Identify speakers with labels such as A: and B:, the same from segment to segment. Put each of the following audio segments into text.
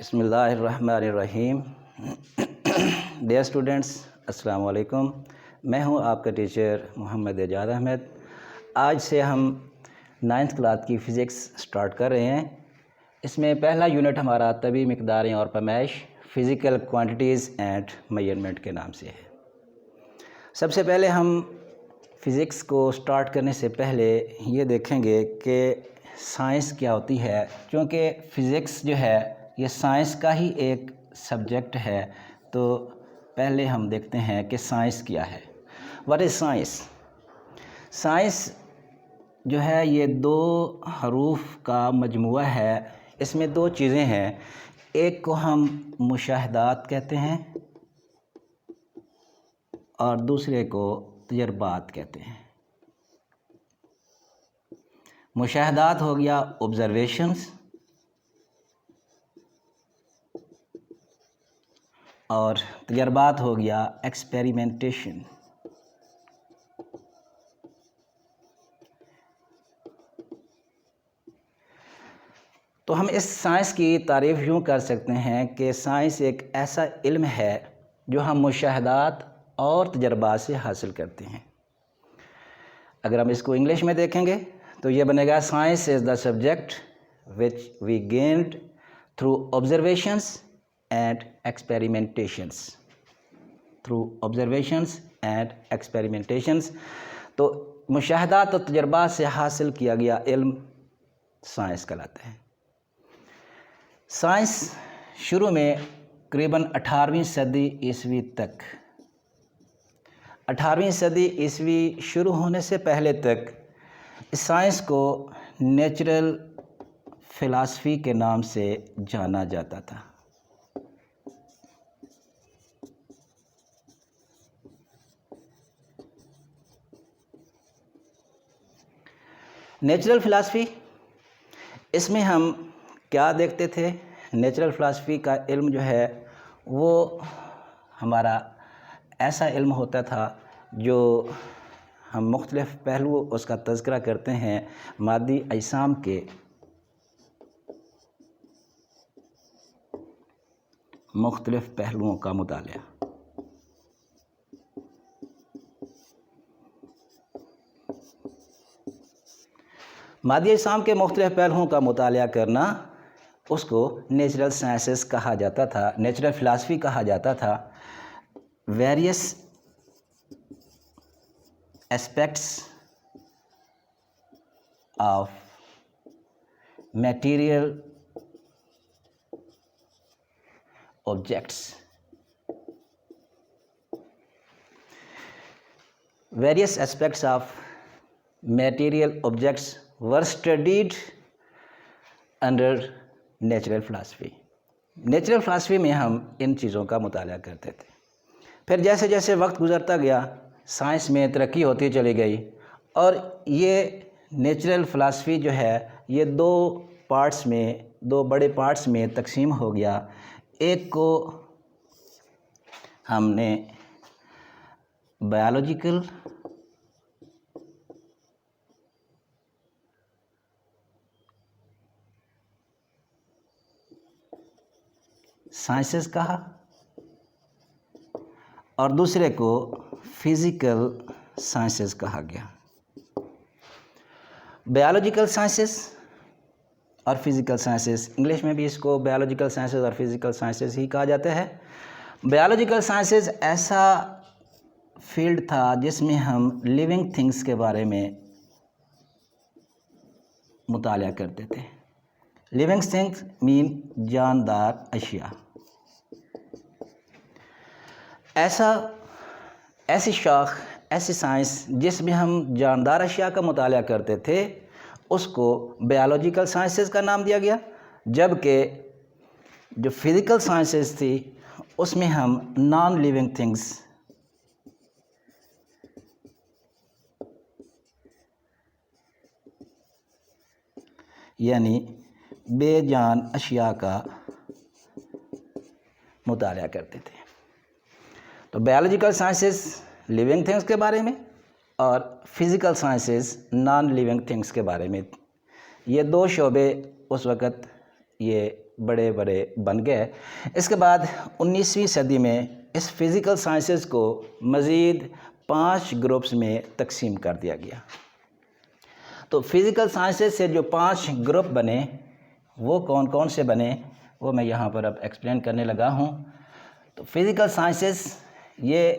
A: بسم اللہ الرحمن الرحیم۔ ڈیئر اسٹوڈنٹس، السلام علیکم۔ میں ہوں آپ کا ٹیچر محمد اعجاز احمد۔ آج سے ہم 9th کلاس کی فزکس سٹارٹ کر رہے ہیں۔ اس میں پہلا یونٹ ہمارا طبی مقداریں اور پیمائش، فزیکل کوانٹیٹیز اینڈ میجرمنٹ کے نام سے ہے۔ سب سے پہلے ہم فزکس کو سٹارٹ کرنے سے پہلے یہ دیکھیں گے کہ سائنس کیا ہوتی ہے، کیونکہ فزکس جو ہے یہ سائنس کا ہی ایک سبجیکٹ ہے۔ تو پہلے ہم دیکھتے ہیں کہ سائنس کیا ہے۔ What is science? سائنس جو ہے یہ 2 حروف کا مجموعہ ہے۔ اس میں 2 چیزیں ہیں، ایک کو ہم مشاہدات کہتے ہیں اور دوسرے کو تجربات کہتے ہیں۔ مشاہدات ہو گیا آبزرویشنز اور تجربات ہو گیا ایکسپیریمنٹیشن۔ تو ہم اس سائنس کی تعریف یوں کر سکتے ہیں کہ سائنس ایک ایسا علم ہے جو ہم مشاہدات اور تجربات سے حاصل کرتے ہیں۔ اگر ہم اس کو انگلش میں دیکھیں گے تو یہ بنے گا science is the subject which we gained through observations and experimentations. تو مشاہدات اور تجربات سے حاصل کیا گیا علم سائنس کہلاتا ہے۔ سائنس شروع میں قریباً 18ویں صدی عیسوی تک، 18ویں صدی عیسوی شروع ہونے سے پہلے تک اس سائنس کو نیچرل فلاسفی کے نام سے جانا جاتا تھا۔ نیچرل فلاسفی، اس میں ہم کیا دیکھتے تھے؟ نیچرل فلاسفی کا علم جو ہے وہ ہمارا ایسا علم ہوتا تھا جو ہم مختلف پہلو اس کا تذکرہ کرتے ہیں، مادی اجسام کے مختلف پہلوؤں کا مطالعہ۔ مادی اجسام کے مختلف پہلوؤں کا مطالعہ کرنا اس کو نیچرل سائنسز کہا جاتا تھا، نیچرل فلاسفی کہا جاتا تھا۔ Various aspects of material objects, various aspects of material objects were studied under natural philosophy۔ Natural philosophy میں ہم ان چیزوں کا مطالعہ کرتے تھے۔ پھر جیسے جیسے وقت گزرتا گیا سائنس میں ترقی ہوتی چلی گئی اور یہ نیچرل فلاسفی جو ہے یہ 2 بڑے پارٹس میں تقسیم ہو گیا۔ ایک کو ہم نے بایولوجیکل سائنسز کہا اور دوسرے کو فزیکل سائنسز کہا گیا۔ بایولوجیکل سائنسز اور فزیکل سائنسز، انگلش میں بھی اس کو بایولوجیکل سائنسز اور فزیکل سائنسز ہی کہا جاتا ہے۔ بایولوجیکل سائنسز ایسا فیلڈ تھا جس میں ہم لیونگ تھنگس کے بارے میں مطالعہ کرتے تھے۔ لیونگ تھنگس مین جاندار اشیاء۔ ایسی شاخ، ایسی سائنس جس میں ہم جاندار اشیاء کا مطالعہ کرتے تھے اس کو بایولوجیکل سائنسز کا نام دیا گیا، جبکہ جو فزیکل سائنسز تھی اس میں ہم نان لیونگ تھنگس یعنی بے جان اشیاء کا مطالعہ کرتے تھے۔ تو بایولوجیکل سائنسز لیونگ تھنگس کے بارے میں اور physical sciences non living things کے بارے میں، یہ 2 شعبے اس وقت یہ بڑے بڑے بن گئے۔ اس کے بعد 19ویں صدی میں اس فزیکل سائنسز کو مزید 5 گروپس میں تقسیم کر دیا گیا۔ تو فزیکل سائنسز سے جو 5 گروپ بنے وہ کون کون سے بنے وہ میں یہاں پر اب ایکسپلین کرنے لگا ہوں۔ تو فزیکل سائنسز یہ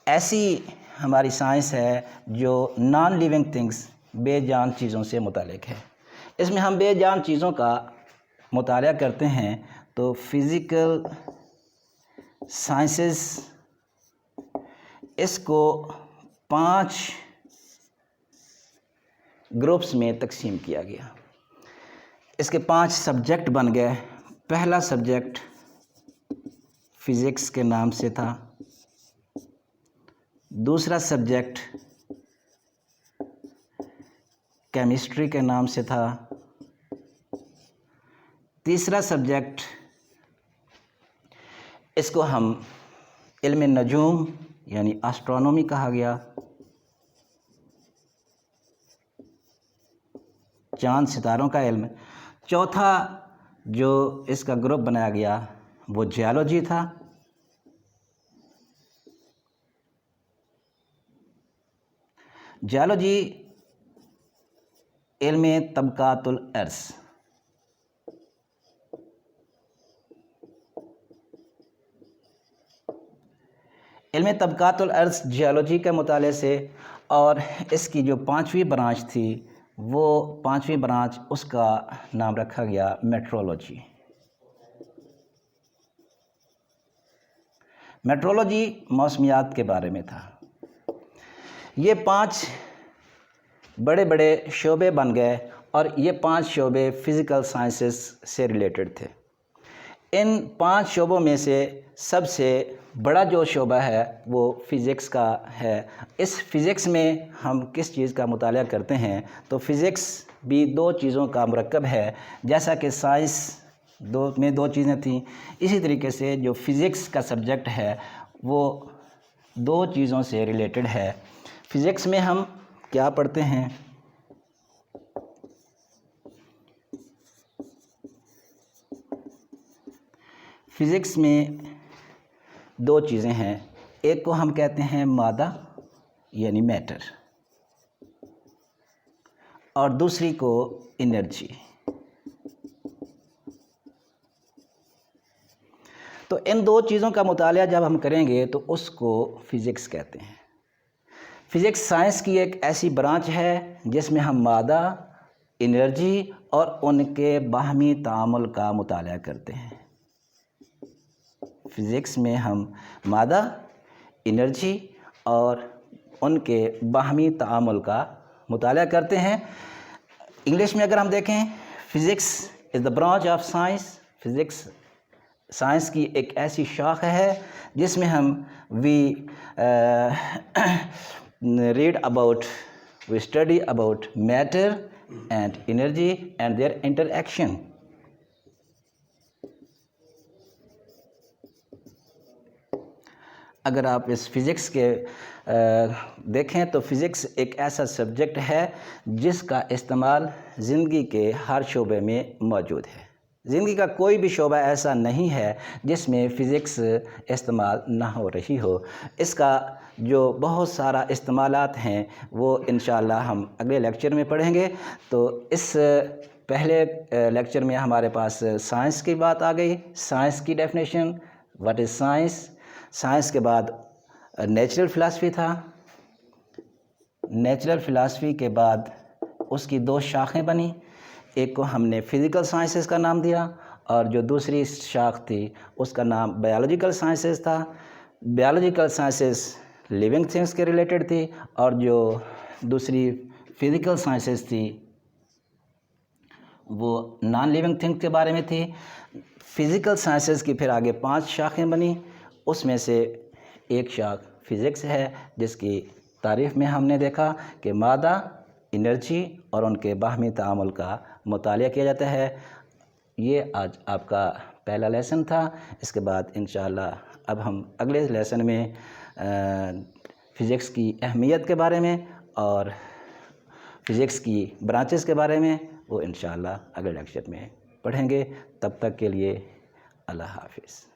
A: ایسی ہماری سائنس ہے جو نان لیونگ تھنگس، بے جان چیزوں سے متعلق ہے۔ اس میں ہم بے جان چیزوں کا مطالعہ کرتے ہیں۔ تو فزیکل سائنسز اس کو 5 گروپس میں تقسیم کیا گیا۔ اس کے 5 سبجیکٹ بن گئے۔ پہلا سبجیکٹ فزکس کے نام سے تھا، دوسرا سبجیکٹ کیمسٹری کے نام سے تھا، تیسرا سبجیکٹ اس کو ہم علم نجوم یعنی اسٹرونومی کہا گیا، چاند ستاروں کا علم۔ چوتھا جو اس کا گروپ بنایا گیا وہ جیولوجی تھا۔ جیولوجی علم طبقات الارض۔ علم طبقات الارض جیولوجی کے مطالعے سے، اور اس کی جو 5ویں برانچ تھی وہ 5ویں برانچ اس کا نام رکھا گیا میٹرولوجی۔ میٹرولوجی موسمیات کے بارے میں تھا۔ یہ 5 بڑے بڑے شعبے بن گئے اور یہ 5 شعبے فزیکل سائنسز سے ریلیٹڈ تھے۔ ان 5 شعبوں میں سے سب سے بڑا جو شعبہ ہے وہ فزکس کا ہے۔ اس فزکس میں ہم کس چیز کا مطالعہ کرتے ہیں؟ تو فزکس بھی 2 چیزوں کا مرکب ہے، جیسا کہ سائنس میں 2 چیزیں تھیں، اسی طریقے سے جو فزکس کا سبجیکٹ ہے وہ 2 چیزوں سے ریلیٹڈ ہے۔ فزکس میں ہم کیا پڑھتے ہیں؟ فزکس میں 2 چیزیں ہیں، ایک کو ہم کہتے ہیں مادہ یعنی میٹر، اور دوسری کو انرجی۔ تو ان 2 چیزوں کا مطالعہ جب ہم کریں گے تو اس کو فزکس کہتے ہیں۔ فزکس سائنس کی ایک ایسی برانچ ہے جس میں ہم مادہ، انرجی اور ان کے باہمی تعامل کا مطالعہ کرتے ہیں۔ فزکس میں ہم مادہ، انرجی اور ان کے باہمی تعامل کا مطالعہ کرتے ہیں۔ انگلش میں اگر ہم دیکھیں، physics is the branch of science. Physics science کی ایک ایسی شاخ ہے جس میں ہم we study about matter and energy and their interaction. اگر آپ اس فزکس کے دیکھیں تو فزکس ایک ایسا سبجیکٹ ہے جس کا استعمال زندگی کے ہر شعبے میں موجود ہے۔ زندگی کا کوئی بھی شعبہ ایسا نہیں ہے جس میں فزکس استعمال نہ ہو رہی ہو۔ اس کا جو بہت سارا استعمالات ہیں وہ انشاءاللہ ہم اگلے لیکچر میں پڑھیں گے۔ تو اس پہلے لیکچر میں ہمارے پاس سائنس کی بات آ گئی، سائنس کی definition, what is science. Science کے بعد نیچرل فلاسفی تھا۔ نیچرل فلاسفی کے بعد اس کی 2 شاخیں بنیں، ایک کو ہم نے فزیکل سائنسز کا نام دیا اور جو دوسری شاخ تھی اس کا نام بایولوجیکل سائنسز تھا۔ بایولوجیکل سائنسز لیونگ تھنگس کے ریلیٹڈ تھی اور جو دوسری فزیکل سائنسز تھی وہ نان لیونگ تھنگ کے بارے میں تھی۔ فزیکل سائنسز کی پھر آگے 5 شاخیں بنیں، اس میں سے ایک شاخ فزکس ہے جس کی تعریف میں ہم نے دیکھا کہ مادہ، انرجی اور ان کے باہمی تعامل کا مطالعہ کیا جاتا ہے۔ یہ آج آپ کا پہلا لیسن تھا۔ اس کے بعد انشاءاللہ اب ہم اگلے لیسن میں فزکس کی اہمیت کے بارے میں اور فزکس کی برانچز کے بارے میں وہ انشاءاللہ اگلے لیکچر میں پڑھیں گے. تب تک کے لیے اللہ حافظ.